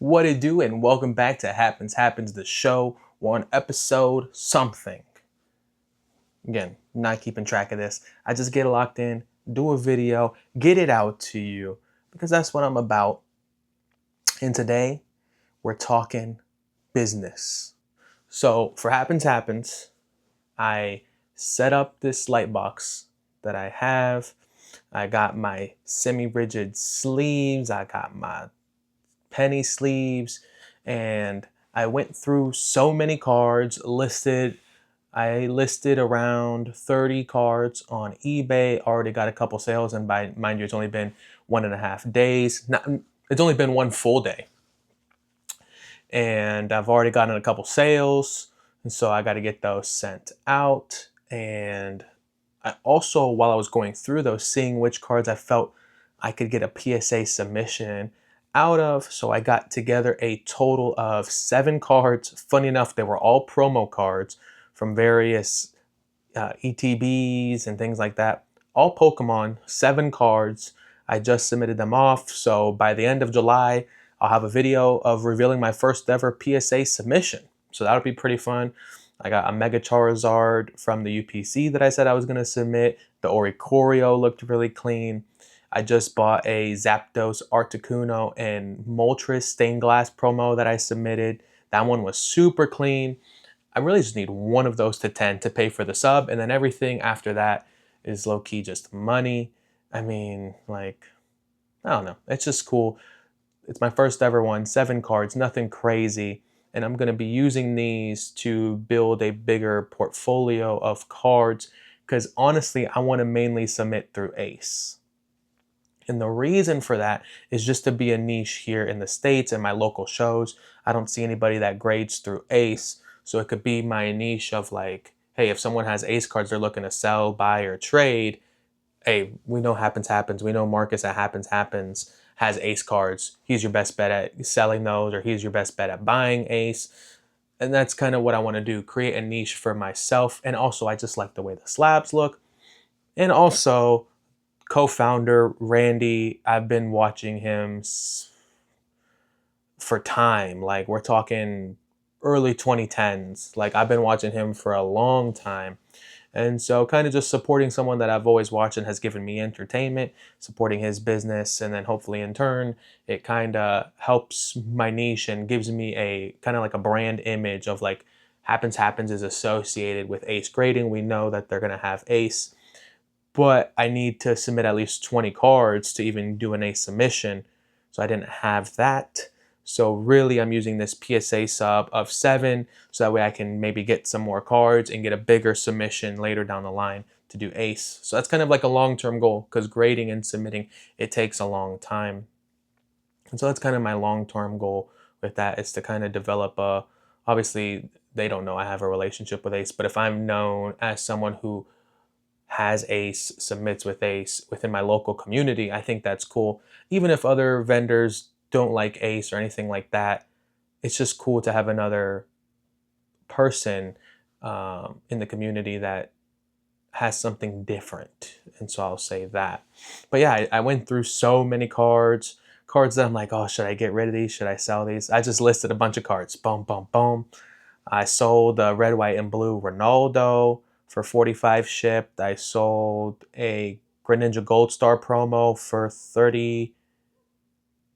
What it do, and welcome back to Happens the show. We're on episode something. Again, not keeping track of this. I just get locked in, do a video, get it out to you because that's what I'm about. And today we're talking business. So for Happens, I set up this light box that I have. I got my semi-rigid sleeves. I got my penny sleeves, and I went through so many cards listed. I listed around 30 cards on eBay. Already got a couple sales, and by mind you, it's only been 1.5 days. It's only been one full day, and I've already gotten a couple sales, and so I got to get those sent out. And I also, while I was going through those, seeing which cards I felt I could get a PSA submission out of. So I got together a total of 7 cards. Funny enough, they were all promo cards from various ETBs and things like that. All Pokemon, 7 cards. I just submitted them off. So by the end of July, I'll have a video of revealing my first ever PSA submission. So that'll be pretty fun. I got a Mega Charizard from the UPC that I said I was going to submit. The Oricorio looked really clean. I just bought a Zapdos, Articuno, and Moltres stained glass promo that I submitted. That one was super clean. I really just need one of those to 10 to pay for the sub, and then everything after that is low-key just money. I mean, like, I don't know. It's just cool. It's my first ever one, 7 cards, nothing crazy. And I'm going to be using these to build a bigger portfolio of cards because honestly, I want to mainly submit through Ace. And the reason for that is just to be a niche here in the States and my local shows. I don't see anybody that grades through Ace. So it could be my niche of like, hey, if someone has Ace cards they're looking to sell, buy, or trade, hey, we know Happens. We know Marcus at Happens has Ace cards. He's your best bet at selling those, or he's your best bet at buying Ace. And that's kind of what I want to do, create a niche for myself. And also, I just like the way the slabs look. And also, co-founder Randy, I've been watching him for time. Like, we're talking early 2010s. Like, I've been watching him for a long time. And so kind of just supporting someone that I've always watched and has given me entertainment, supporting his business, and then hopefully in turn, it kind of helps my niche and gives me a kind of like a brand image of like Happens is associated with Ace grading. We know that they're going to have Ace, but I need to submit at least 20 cards to even do an Ace submission. So I didn't have that. So really, I'm using this PSA sub of 7 so that way I can maybe get some more cards and get a bigger submission later down the line to do Ace. So that's kind of like a long-term goal because grading and submitting, it takes a long time. And so that's kind of my long-term goal with that, is to kind of develop a, obviously they don't know I have a relationship with Ace, but if I'm known as someone who has Ace, submits with Ace within my local community, I think that's cool. Even if other vendors don't like Ace or anything like that, it's just cool to have another person in the community that has something different. And so I'll say that. But yeah, I went through so many cards that I'm like, oh, should I get rid of these? Should I sell these? I just listed a bunch of cards. Boom, boom, boom. I sold a red, white, and blue Ronaldo for 45 shipped. I sold a Greninja Gold Star promo for 30.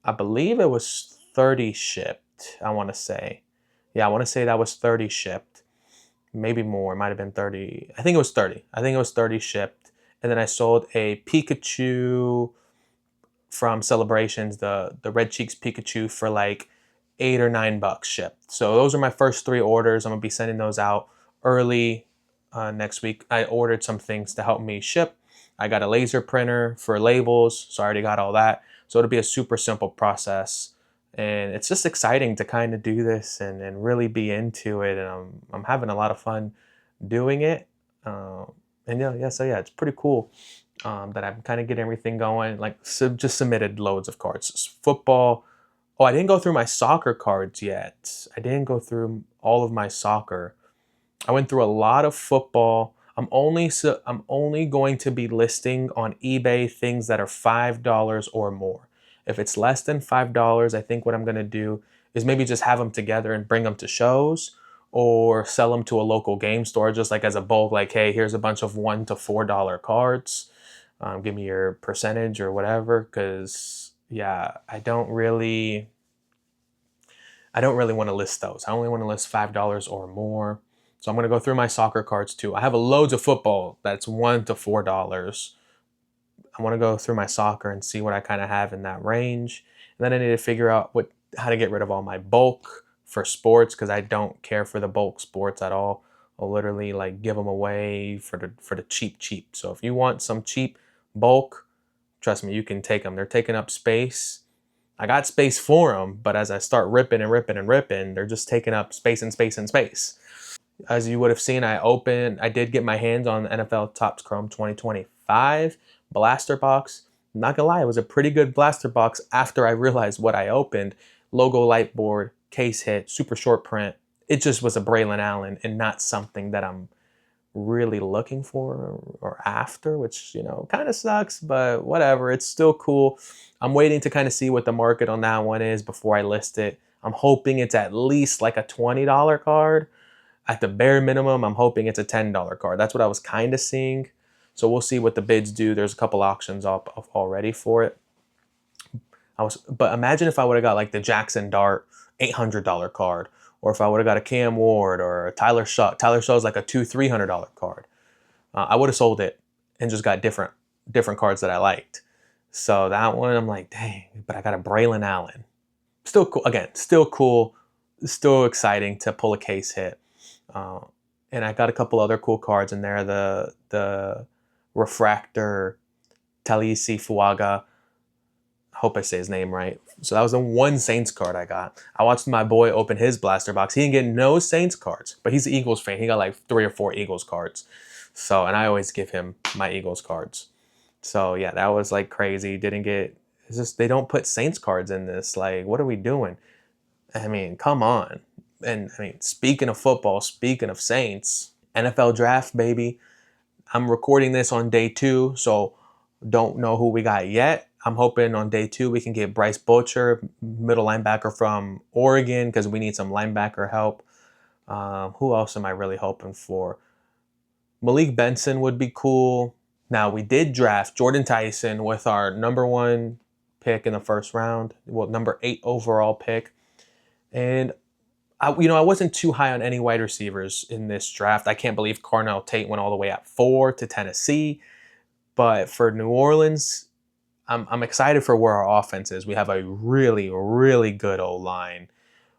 I believe it was 30 shipped, I want to say. Yeah, I want to say that was 30 shipped. Maybe more. It might have been 30. I think it was 30. I think it was 30 shipped. And then I sold a Pikachu from Celebrations, the Red Cheeks Pikachu, for like $8 or $9 shipped. So those are my first 3 orders. I'm going to be sending those out early next week. I ordered some things to help me ship. I got a laser printer for labels, so I already got all that. So it'll be a super simple process. And it's just exciting to kind of do this and really be into it. And I'm having a lot of fun doing it. And so it's pretty cool that I'm kind of getting everything going. Like, so just submitted loads of cards. Football. Oh, I didn't go through my soccer cards yet. I didn't go through all of my soccer. I went through a lot of football. I'm only going to be listing on eBay things that are $5 or more. If it's less than $5, I think what I'm going to do is maybe just have them together and bring them to shows, or sell them to a local game store just like as a bulk, like, hey, here's a bunch of $1 to $4 cards. Give me your percentage or whatever. Because yeah, I don't really want to list those. I only want to list $5 or more. So I'm going to go through my soccer cards too. I have loads of football that's $1 to $4. I want to go through my soccer and see what I kind of have in that range. And then I need to figure out how to get rid of all my bulk for sports, because I don't care for the bulk sports at all. I'll literally like give them away for the cheap. So if you want some cheap bulk, trust me, you can take them. They're taking up space. I got space for them, but as I start ripping and ripping and ripping, they're just taking up space and space and space. As you would have seen, I did get my hands on NFL Topps Chrome 2025 blaster box. Not gonna lie, it was a pretty good blaster box after I realized what I opened. Logo light board, case hit, super short print. It just was a Braylon Allen and not something that I'm really looking for or after, which, kind of sucks, but whatever. It's still cool. I'm waiting to kind of see what the market on that one is before I list it. I'm hoping it's at least like a $20 card. At the bare minimum, I'm hoping it's a $10 card. That's what I was kind of seeing. So we'll see what the bids do. There's a couple auctions up already for it. But imagine if I would have got like the Jackson Dart $800 card, or if I would have got a Cam Ward or a Tyler Shaw. Tyler Shaw is like a $200-$300 card. I would have sold it and just got different cards that I liked. So that one, I'm like, dang, but I got a Braylon Allen. Still cool. Again, still cool. Still exciting to pull a case hit. And I got a couple other cool cards in there. The Refractor Talisi Fuaga. I hope I say his name right. So that was the one Saints card I got. I watched my boy open his blaster box. He didn't get no Saints cards, but he's an Eagles fan. He got like 3 or 4 Eagles cards. So, and I always give him my Eagles cards. So yeah, that was like crazy. It's just, they don't put Saints cards in this. Like, what are we doing? I mean, come on. And I mean, speaking of football, speaking of Saints, NFL draft, baby. I'm recording this on day 2, so don't know who we got yet. I'm hoping on day 2 we can get Bryce Butcher, middle linebacker from Oregon, because we need some linebacker help. Who else am I really hoping for? Malik Benson would be cool. Now, we did draft Jordan Tyson with our number 1 pick in the first round. Well, number 8 overall pick. And I wasn't too high on any wide receivers in this draft. I can't believe Carnell Tate went all the way at 4 to Tennessee. But for New Orleans, I'm excited for where our offense is. We have a really, really good O-line.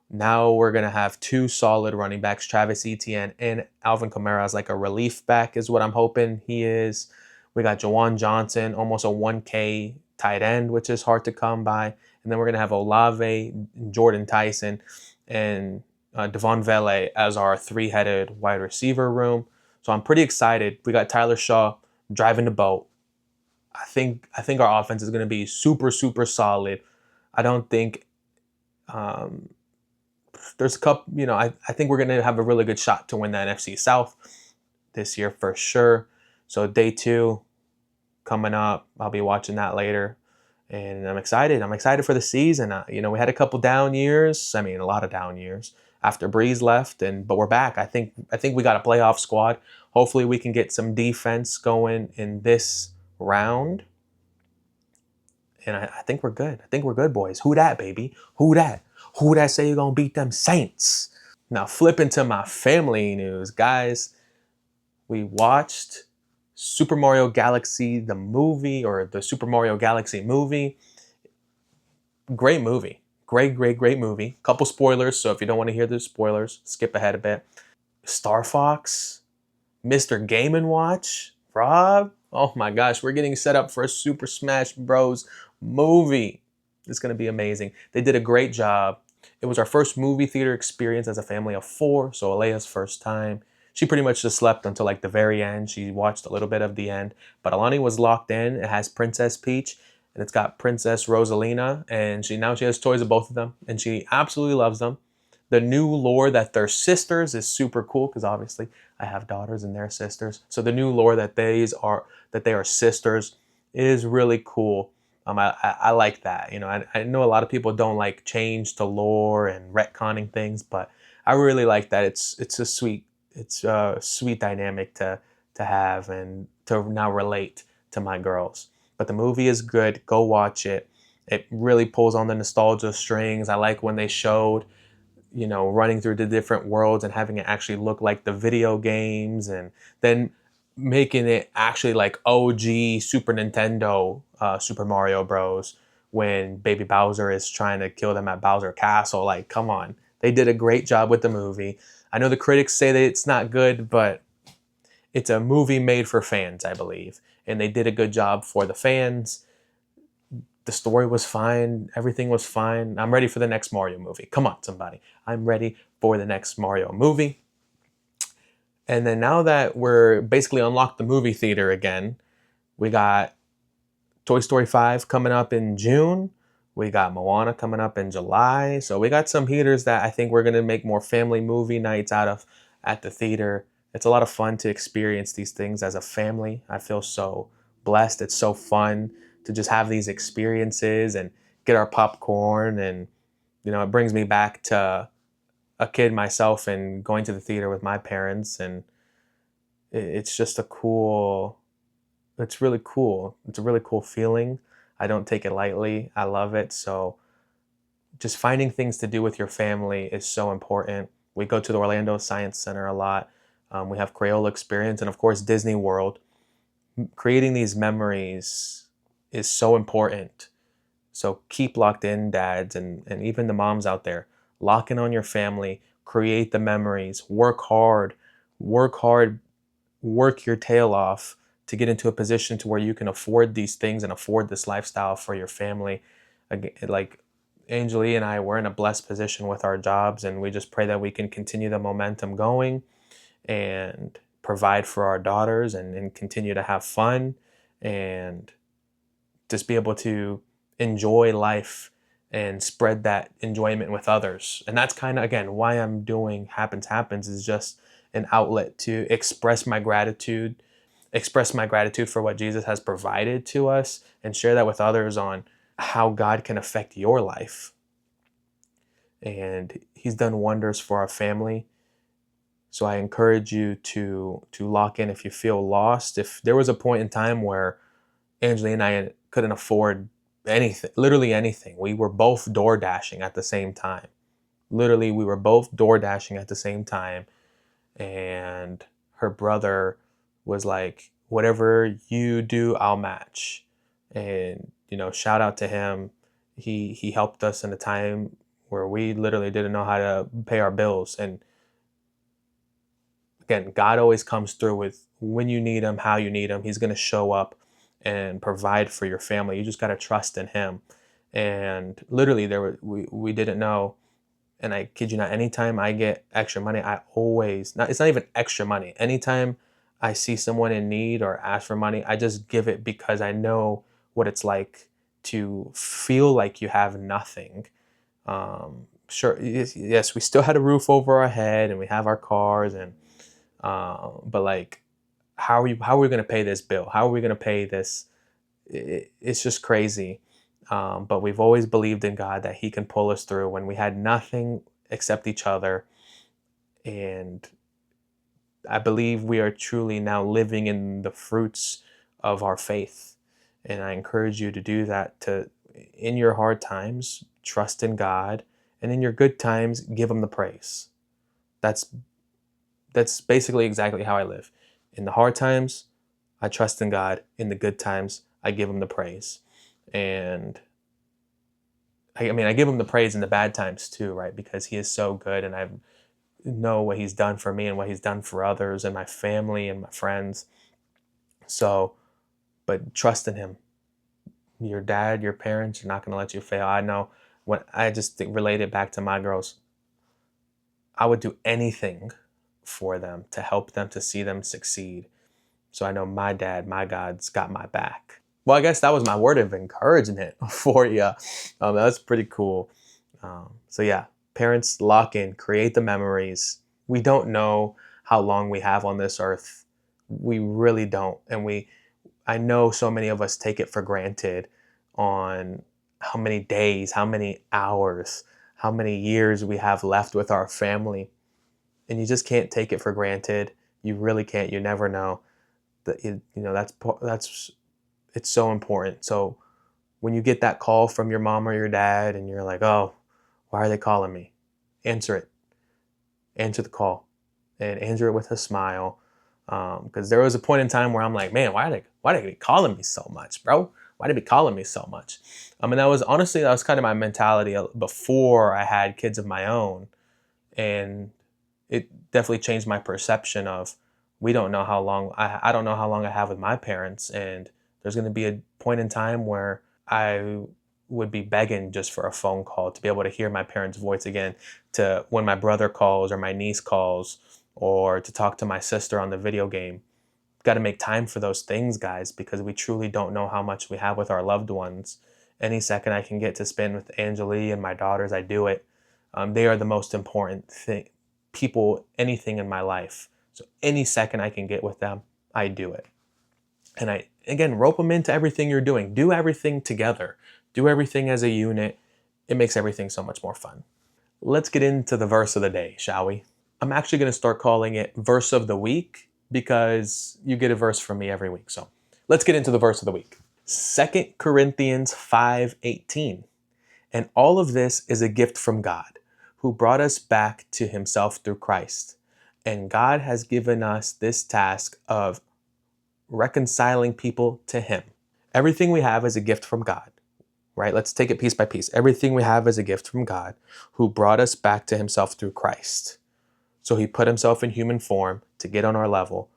Now we're going to have 2 solid running backs, Travis Etienne and Alvin Kamara as like a relief back is what I'm hoping he is. We got Jawan Johnson, almost a 1K tight end, which is hard to come by. And then we're going to have Olave, Jordan Tyson, and Devon Vele as our 3-headed wide receiver room. So I'm pretty excited. We got Tyler Shaw driving the boat. I think our offense is going to be super, super solid. I don't think there's a couple, I think we're going to have a really good shot to win the NFC South this year for sure. So day 2 coming up. I'll be watching that later. And I'm excited. I'm excited for the season. We had a couple down years. I mean, a lot of down years after Breeze left, but we're back. I think we got a playoff squad. Hopefully we can get some defense going in this round. And I think we're good. I think we're good, boys. Who dat, baby? Who dat? Who dat say you're going to beat them Saints? Now, flipping to my family news, guys. We watched Super Mario Galaxy, the movie, or the Super Mario Galaxy movie. Great movie. Great movie. Couple spoilers, so if you don't want to hear the spoilers, skip ahead a bit. Star Fox, Mr. Game & Watch, Rob. Oh my gosh, we're getting set up for a Super Smash Bros. Movie. It's going to be amazing. They did a great job. It was our first movie theater experience as a family of 4, so Alea's first time. She pretty much just slept until like the very end. She watched a little bit of the end. But Alani was locked in. It has Princess Peach and it's got Princess Rosalina. And she has toys of both of them. And she absolutely loves them. The new lore that they're sisters is super cool because obviously I have daughters and they're sisters. So the new lore that they are sisters is really cool. I like that. You know, I know a lot of people don't like change to lore and retconning things, but I really like that. It's a sweet dynamic to have and to now relate to my girls. But the movie is good. Go watch it. It really pulls on the nostalgia strings. I like when they showed, you know, running through the different worlds and having it actually look like the video games, and then making it actually like OG Super Nintendo Super Mario Bros. When Baby Bowser is trying to kill them at Bowser Castle. Like, come on. They did a great job with the movie. I know the critics say that it's not good, but it's a movie made for fans, I believe. And they did a good job for the fans. The story was fine. Everything was fine. I'm ready for the next Mario movie. Come on, somebody. I'm ready for the next Mario movie. And then now that we're basically unlocked the movie theater again, we got Toy Story 5 coming up in June. We got Moana coming up in July. So we got some heaters that I think we're going to make more family movie nights out of at the theater. It's a lot of fun to experience these things as a family. I feel so blessed. It's so fun to just have these experiences and get our popcorn. And, you know, it brings me back to a kid myself and going to the theater with my parents. And it's just a cool, it's really cool. It's a really cool feeling. I don't take it lightly. I love it. So just finding things to do with your family is so important. We go to the Orlando Science Center a lot. We have Crayola Experience and, of course, Disney World. Creating these memories is so important. So keep locked in, dads, and even the moms out there. Lock in on your family. Create the memories. Work hard. Work hard. Work your tail off to get into a position to where you can afford these things and afford this lifestyle for your family. Like Angelie and I, we're in a blessed position with our jobs, and we just pray that we can continue the momentum going and provide for our daughters and continue to have fun and just be able to enjoy life and spread that enjoyment with others. And that's kind of, again, why I'm doing Happens is just an outlet to express my gratitude for what Jesus has provided to us, and share that with others on how God can affect your life. And he's done wonders for our family. So I encourage you to lock in if you feel lost. If there was a point in time where Angelie and I couldn't afford anything, literally anything, we were both door dashing at the same time. Literally, we were both door dashing at the same time. And her brother was like, whatever you do, I'll match. And, you know, shout out to him. He helped us in a time where we literally didn't know how to pay our bills. And again, God always comes through with when you need him, how you need him. He's going to show up and provide for your family. You just got to trust in him. And literally we didn't know. And I kid you not, anytime I get extra money, I always, not, it's not even extra money. Anytime I see someone in need or ask for money, I just give it because I know what it's like to feel like you have nothing. Sure, yes, we still had a roof over our head and we have our cars, and but like, how are we going to pay this bill? How are we going to pay this? It's just crazy. But we've always believed in God that he can pull us through when we had nothing except each other. And I believe we are truly now living in the fruits of our faith. And I encourage you to do that, to, in your hard times, trust in God, and in your good times, give him the praise. That's basically exactly how I live. In the hard times, I trust in God. In the good times, I give him the praise. And I mean, I give him the praise in the bad times too, right? Because he is so good, and I know what he's done for me and what he's done for others and my family and my friends. So, but trust in him. Your dad, your parents are not going to let you fail. I know when I just relate it back to my girls, I would do anything for them to help them, to see them succeed. So I know my dad, my God's got my back. Well, I guess that was my word of encouragement for you. That's pretty cool. So yeah, parents, lock in, create the memories. We don't know how long we have on this earth. We really don't. And I know so many of us take it for granted on how many days, how many hours, how many years we have left with our family. And you just can't take it for granted. You really can't. You never know. That that's it's so important. So when you get that call from your mom or your dad and you're like, "Oh, why are they calling me?" Answer it. Answer the call, and answer it with a smile. Because there was a point in time where I'm like, man, why are they calling me so much, bro? Why they be calling me so much? And that was honestly, that was kind of my mentality before I had kids of my own, and it definitely changed my perception of, we don't know how long I don't know how long I have with my parents, and there's going to be a point in time where I would be begging just for a phone call, to be able to hear my parents' voice again, to when my brother calls or my niece calls, or to talk to my sister on the video game. Got to make time for those things, guys, because we truly don't know how much we have with our loved ones. Any second I can get to spend with Angelique and my daughters, I do it. They are the most important people, anything in my life. So any second I can get with them, I do it. And I, again, rope them into everything you're doing. Do everything together. Do everything as a unit. It makes everything so much more fun. Let's get into the verse of the day, shall we? I'm actually going to start calling it verse of the week, because you get a verse from me every week. So let's get into the verse of the week. 2 Corinthians 5:18. And all of this is a gift from God, who brought us back to himself through Christ. And God has given us this task of reconciling people to him. Everything we have is a gift from God, right? Let's take it piece by piece. Everything we have is a gift from God, who brought us back to himself through Christ. So he put himself in human form to get on our level,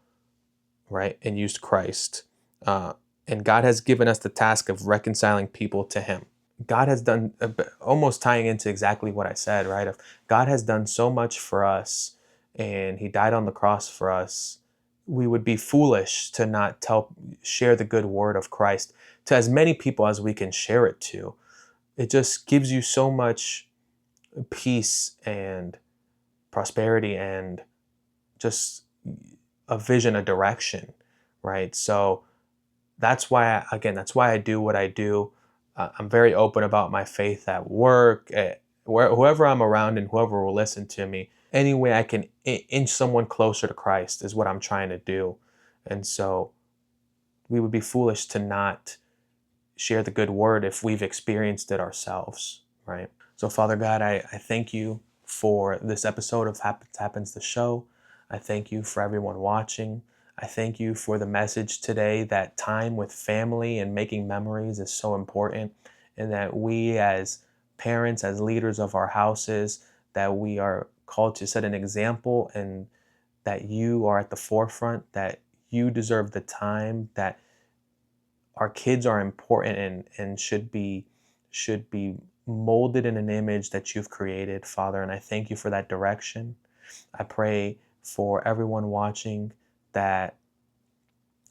right? And used Christ. And God has given us the task of reconciling people to him. God has done, almost tying into exactly what I said, right? God has done so much for us, and he died on the cross for us. We would be foolish to not share the good word of Christ to as many people as we can share it to. It just gives you so much peace and prosperity and just a vision, a direction, right? So that's why, that's why I do what I do. I'm very open about my faith at work, whoever I'm around and whoever will listen to me. Any way I can inch someone closer to Christ is what I'm trying to do. And so we would be foolish to not share the good word if we've experienced it ourselves, right? So Father God, I thank you for this episode of Happens the Show. I thank you for everyone watching. I thank you for the message today, that time with family and making memories is so important, and that we as parents, as leaders of our houses, that we are called to set an example, and that you are at the forefront, that you deserve the time, that our kids are important and should be molded in an image that you've created, Father. And I thank you for that direction. I pray for everyone watching that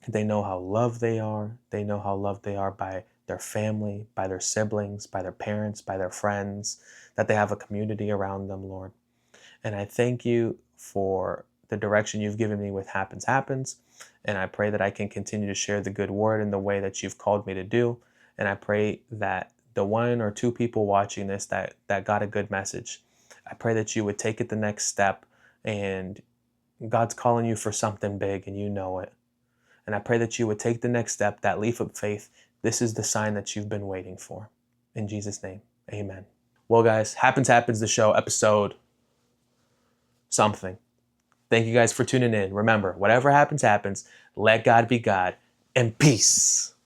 they know how loved they are. They know how loved they are by their family, by their siblings, by their parents, by their friends, that they have a community around them, Lord. And I thank you for the direction you've given me with Happens Happens. And I pray that I can continue to share the good word in the way that you've called me to do. And I pray that the one or two people watching this that got a good message, I pray that you would take it the next step, and God's calling you for something big and you know it. And I pray that you would take the next step, that leap of faith. This is the sign that you've been waiting for. In Jesus' name, amen. Well, guys, Happens the Show, episode something. Thank you guys for tuning in. Remember, whatever happens, happens. Let God be God, and peace.